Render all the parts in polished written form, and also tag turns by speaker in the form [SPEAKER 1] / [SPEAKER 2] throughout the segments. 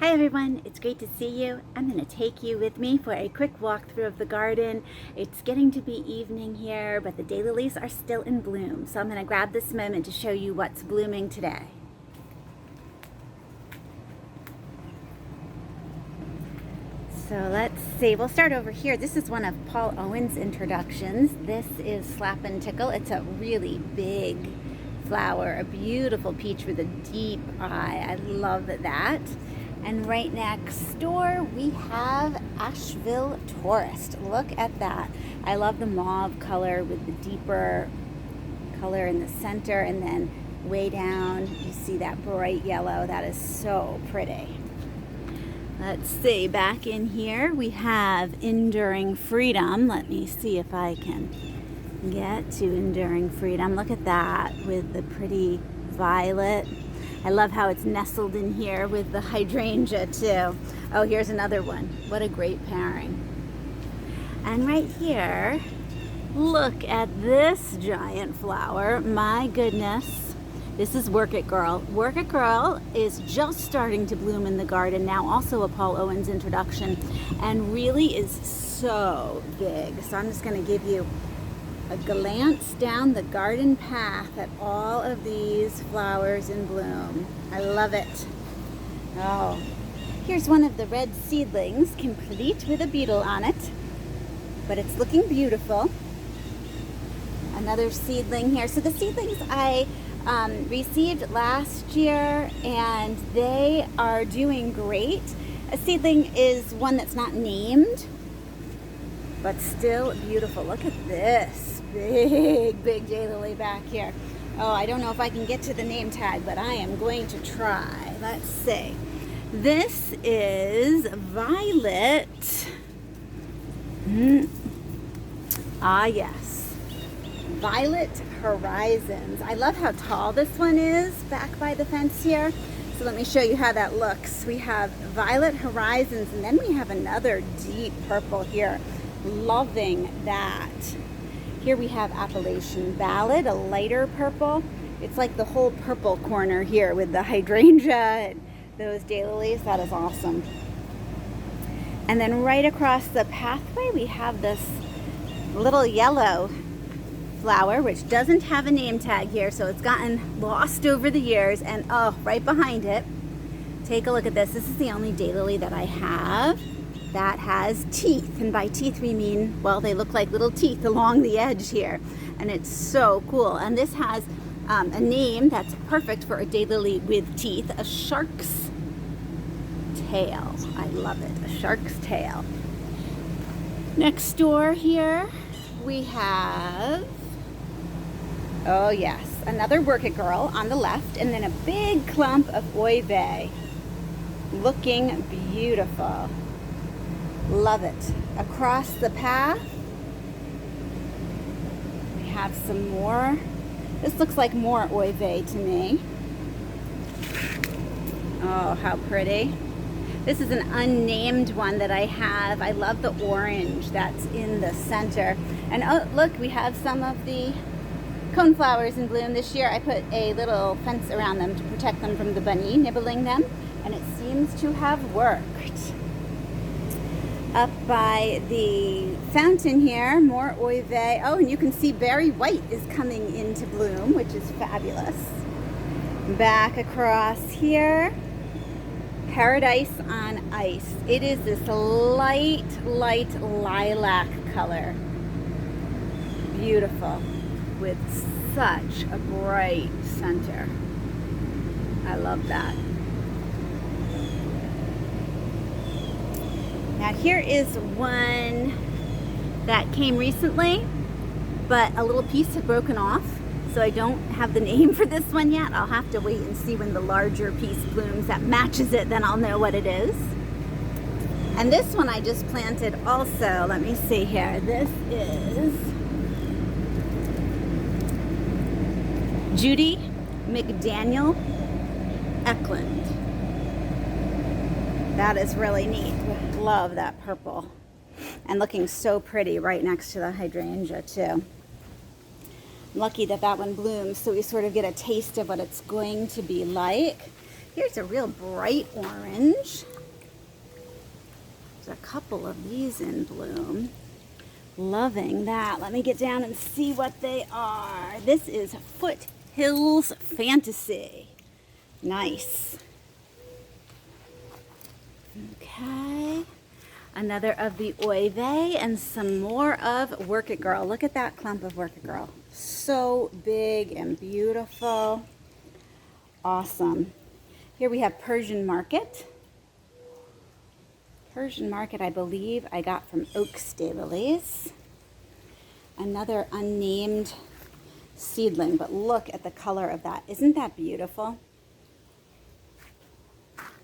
[SPEAKER 1] Hi everyone, it's great to see you. I'm going to take you with me for a quick walkthrough of the garden. It's getting to be evening here, but the daylilies are still in bloom. So I'm going to grab this moment to show you what's blooming today. So let's see, we'll start over here. This is one of Paul Owen's introductions. This is Slap and Tickle. It's a really big flower, a beautiful peach with a deep eye. I love that. And right next door we have Asheville Tourist. Look at that. I love the mauve color with the deeper color in the center, and then way down you see that bright yellow. That is so pretty. Let's see, back in here we have Enduring Freedom. Let me see if I can get to Enduring Freedom. Look at that with the pretty violet. I love how it's nestled in here with the hydrangea too. Oh, here's another one. What a great pairing. And right here, look at this giant flower. My goodness. This is Work It Girl. Work It Girl is just starting to bloom in the garden now, also a Paul Owen's introduction, and really is so big. So I'm just going to give you a glance down the garden path at all of these flowers in bloom. I love it. Oh, here's one of the red seedlings, complete with a beetle on it, but it's looking beautiful. Another seedling here. So the seedlings I received last year, and they are doing great. A seedling is one that's not named, but still beautiful. Look at this big daylily back here. Oh, I don't know if I can get to the name tag, but I am going to try. Let's see. This is Violet. Ah, yes. Violet Horizons. I love how tall this one is back by the fence here. So let me show you how that looks. We have Violet Horizons, and then we have another deep purple here. Loving that. Here we have Appalachian Ballad, a lighter purple. It's like the whole purple corner here with the hydrangea and those daylilies. That is awesome. And then right across the pathway we have this little yellow flower, which doesn't have a name tag here, so it's gotten lost over the years. And oh, right behind it, take a look at this. This is the only daylily that I have that has teeth, and by teeth we mean, well, they look like little teeth along the edge here, and it's so cool. And this has a name that's perfect for a daylily with teeth, a shark's tail. I love it, a shark's tail. Next door here we have, oh yes, another Work It Girl on the left, and then a big clump of Oy Vey, looking beautiful. Love it. Across the path we have some more. This looks like more Oy Vey to me. Oh, how pretty. This is an unnamed one that I have. I love the orange that's in the center. And oh, look, we have some of the coneflowers in bloom this year. I put a little fence around them to protect them from the bunny nibbling them, and it seems to have worked. Up by the fountain here, more Oy Vey. Oh, and you can see Berry White is coming into bloom, which is fabulous. Back across here, Paradise on Ice. It is this light lilac color. Beautiful, with such a bright center. I love that. Now here is one that came recently, but a little piece had broken off, so I don't have the name for this one yet. I'll have to wait and see when the larger piece blooms that matches it, then I'll know what it is. And this one I just planted also. Let me see here. This is Judy McDaniel Eklund. That is really neat. Love that purple. And looking so pretty right next to the hydrangea too. Lucky that that one blooms, so we sort of get a taste of what it's going to be like. Here's a real bright orange. There's a couple of these in bloom. Loving that. Let me get down and see what they are. This is Foothills Fantasy. Nice. Okay. Another of the Oive and some more of Work It Girl. Look at that clump of Work It Girl. So big and beautiful. Awesome. Here we have Persian Market. Persian Market, I believe I got from Oaks Daylilies. Another unnamed seedling, but look at the color of that. Isn't that beautiful?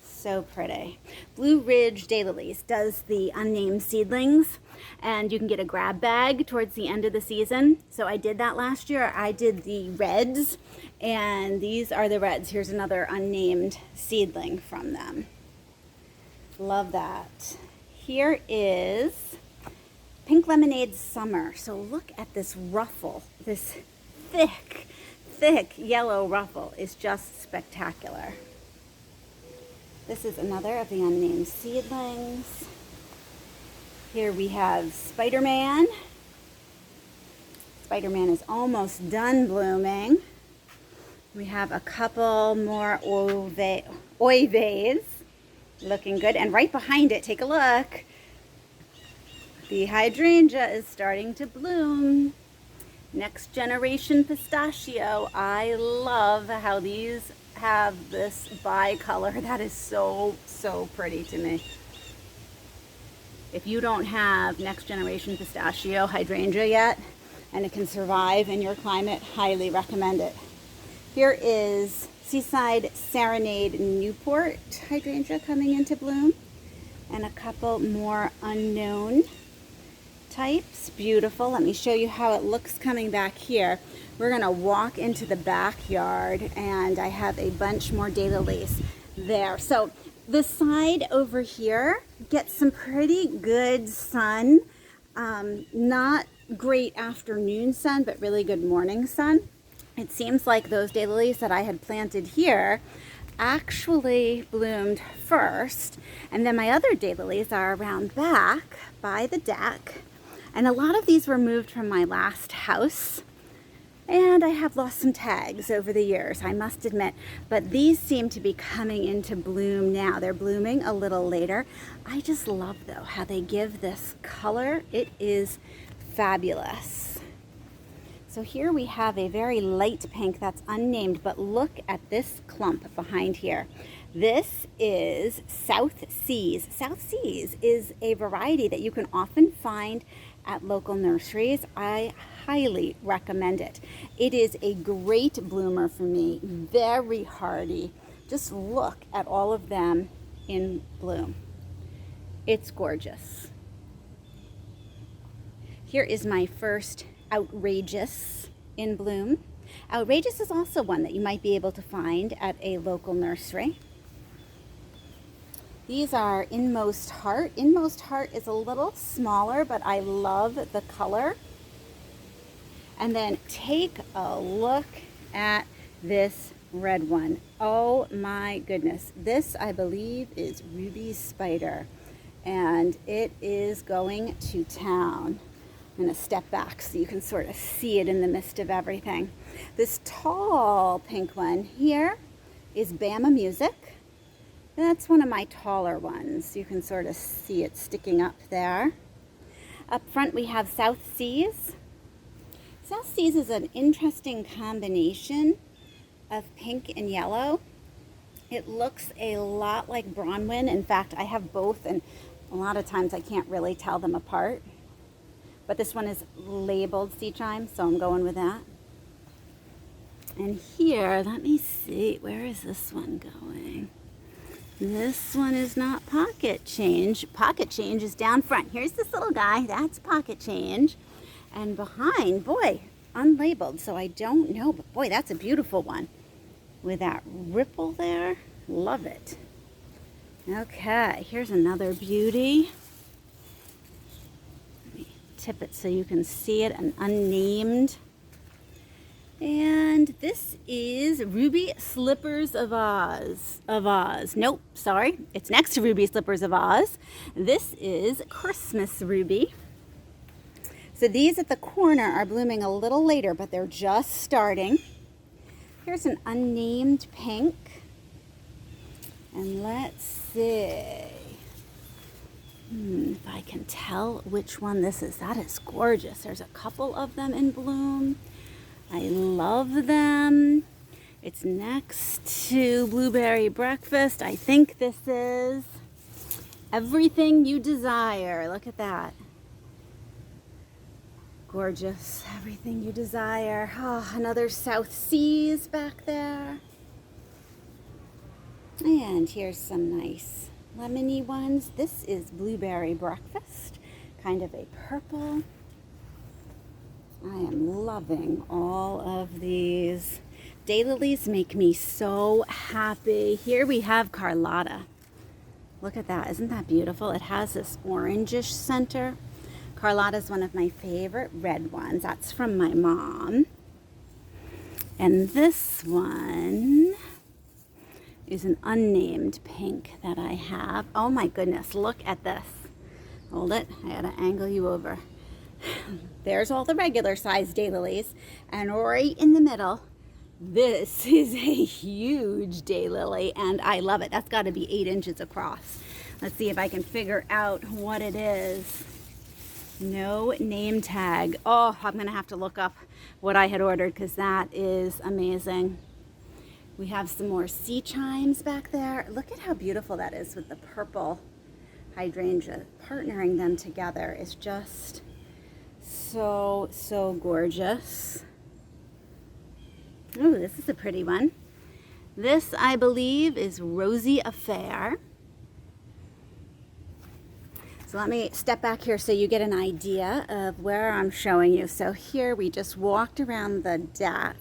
[SPEAKER 1] So pretty. Blue Ridge Daylilies does the unnamed seedlings, and you can get a grab bag towards the end of the season. So I did that last year. I did the reds, and these are the reds. Here's another unnamed seedling from them. Love that. Here is Pink Lemonade Summer. So look at this ruffle. This thick, thick yellow ruffle is just spectacular. This is another of the unnamed seedlings. Here we have Spider-Man. Spider-Man is almost done blooming. We have a couple more Oives. Looking good. And right behind it, take a look. The hydrangea is starting to bloom. Next Generation Pistachio. I love how these have this bicolor. That is so, so pretty to me. If you don't have Next Generation Pistachio hydrangea yet, and it can survive in your climate, highly recommend it. Here is Seaside Serenade Newport hydrangea coming into bloom, and a couple more unknown types. Beautiful. Let me show you how it looks coming back here. We're going to walk into the backyard, and I have a bunch more daylilies there. So the side over here gets some pretty good sun. Not great afternoon sun, but really good morning sun. It seems like those daylilies that I had planted here actually bloomed first, and then my other daylilies are around back by the deck, and a lot of these were moved from my last house, and I have lost some tags over the years, I must admit, but these seem to be coming into bloom now. They're blooming a little later. I just love, though, how they give this color. It is fabulous. So here we have a very light pink that's unnamed, but look at this clump behind here. This is South Seas. South Seas is a variety that you can often find at local nurseries. I highly recommend it. It is a great bloomer for me, very hardy. Just look at all of them in bloom. It's gorgeous. Here is my first Outrageous in bloom. Outrageous is also one that you might be able to find at a local nursery. These are Inmost Heart. Inmost Heart is a little smaller, but I love the color. And then take a look at this red one. Oh my goodness. This, I believe, is Ruby Spider, and it is going to town. I'm going to step back so you can sort of see it in the midst of everything. This tall pink one here is Bama Music. That's one of my taller ones. You can sort of see it sticking up there. Up front we have South Seas. South Seas is an interesting combination of pink and yellow. It looks a lot like Bronwyn. In fact, I have both, and a lot of times I can't really tell them apart. But this one is labeled Sea Chime, so I'm going with that. And here, let me see, where is this one going? This one is not Pocket Change. Pocket Change is down front. Here's this little guy, that's Pocket Change. And behind, boy, unlabeled, so I don't know, but boy, that's a beautiful one. With that ripple there, love it. Okay, here's another beauty. Tip it so you can see it, an unnamed. And this is Ruby Slippers of Oz. Nope, sorry. It's next to Ruby Slippers of Oz. This is Christmas Ruby. So these at the corner are blooming a little later, but they're just starting. Here's an unnamed pink. And let's see if I can tell which one this is. That is gorgeous. There's a couple of them in bloom. I love them. It's next to Blueberry Breakfast. I think this is Everything You Desire. Look at that. Gorgeous. Everything You Desire. Oh, another South Seas back there. And here's some nice lemony ones. This is Blueberry Breakfast. Kind of a purple. I am loving all of these. Daylilies make me so happy. Here we have Carlotta. Look at that. Isn't that beautiful? It has this orangish center. Carlotta is one of my favorite red ones. That's from my mom. And this one is an unnamed pink that I have. Oh my goodness, look at this. Hold it. I gotta angle you over. There's all the regular size daylilies, and right in the middle, this is a huge daylily, and I love it. That's got to be 8 inches across. Let's see if I can figure out what it is. No name tag. Oh, I'm gonna have to look up what I had ordered because that is amazing. We have some more sea chimes back there. Look at how beautiful that is with the purple hydrangea. Partnering them together is just so gorgeous. Ooh, this is a pretty one. This, I believe, is Rosy Affair. So let me step back here so you get an idea of where I'm showing you. So here we just walked around the deck,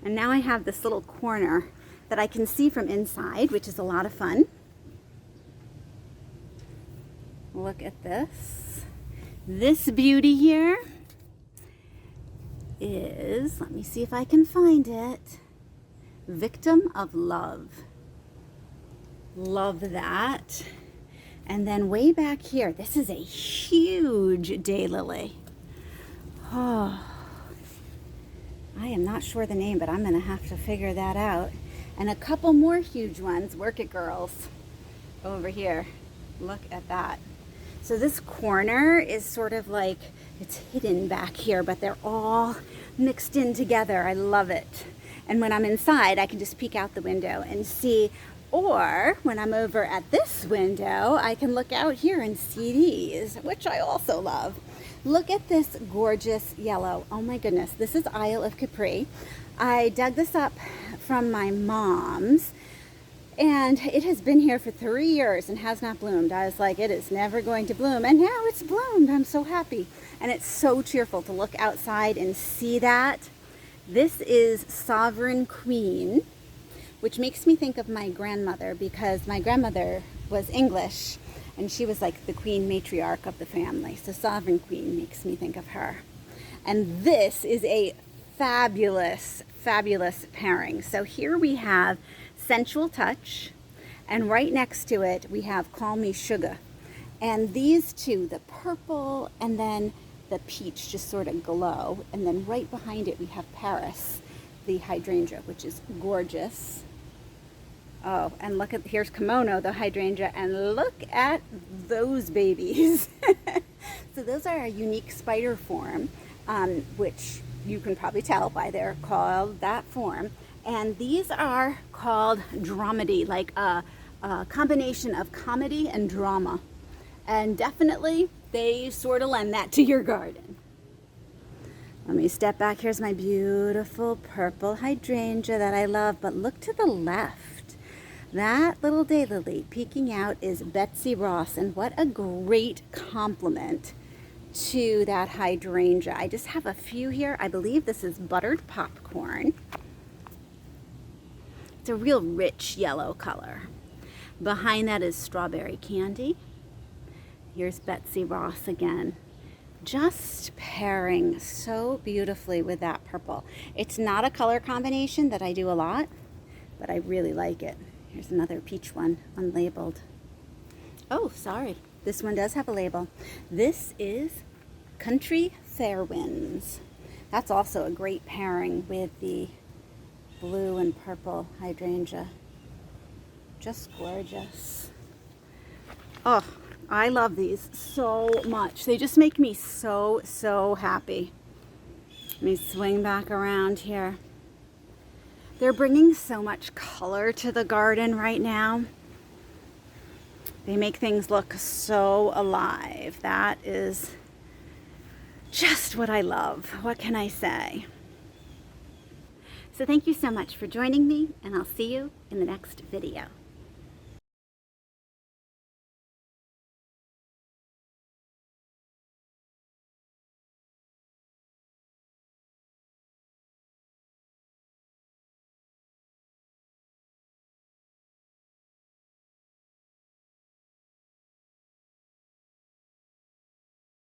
[SPEAKER 1] and now I have this little corner that I can see from inside, which is a lot of fun. Look at this. This beauty here is, let me see if I can find it, Victim of Love. Love that. And then way back here, this is a huge daylily. Oh, I am not sure the name, but I'm going to have to figure that out. And a couple more huge ones, Work It Girls, over here. Look at that. So this corner is sort of like, it's hidden back here, but they're all mixed in together. I love it. And when I'm inside, I can just peek out the window and see. Or when I'm over at this window, I can look out here and see these, which I also love. Look at this gorgeous yellow. Oh my goodness, this is Isle of Capri. I dug this up from my mom's, and it has been here for 3 years and has not bloomed. I was like, it is never going to bloom, and now it's bloomed. I'm so happy. And it's so cheerful to look outside and see that. This is Sovereign Queen, which makes me think of my grandmother, because my grandmother was English and she was like the queen matriarch of the family. So Sovereign Queen makes me think of her. And this is a fabulous pairing. So here we have Sensual Touch, and right next to it we have Call Me Sugar. And these two, the purple and then the peach, just sort of glow. And then right behind it we have Paris, the hydrangea, which is gorgeous. Oh, and look at, here's Kimono, the hydrangea, and look at those babies. So those are a unique spider form, which you can probably tell by they're called that form. And these are called dramedy, like a combination of comedy and drama. And definitely they sort of lend that to your garden. Let me step back. Here's my beautiful purple hydrangea that I love, but look to the left. That little daylily peeking out is Betsy Ross, and what a great compliment to that hydrangea. I just have a few here. I believe this is Buttered Popcorn. It's a real rich yellow color. Behind that is Strawberry Candy. Here's Betsy Ross again. just pairing so beautifully with that purple. It's not a color combination that I do a lot, but I really like it. Here's another peach one, unlabeled. Oh, sorry. This one does have a label. This is Country Fairwinds. That's also a great pairing with the blue and purple hydrangea. Just gorgeous. Oh, I love these so much. They just make me so happy. Let me swing back around here. They're bringing so much color to the garden right now. They make things look so alive. That is just what I love. What can I say? So thank you so much for joining me, and I'll see you in the next video.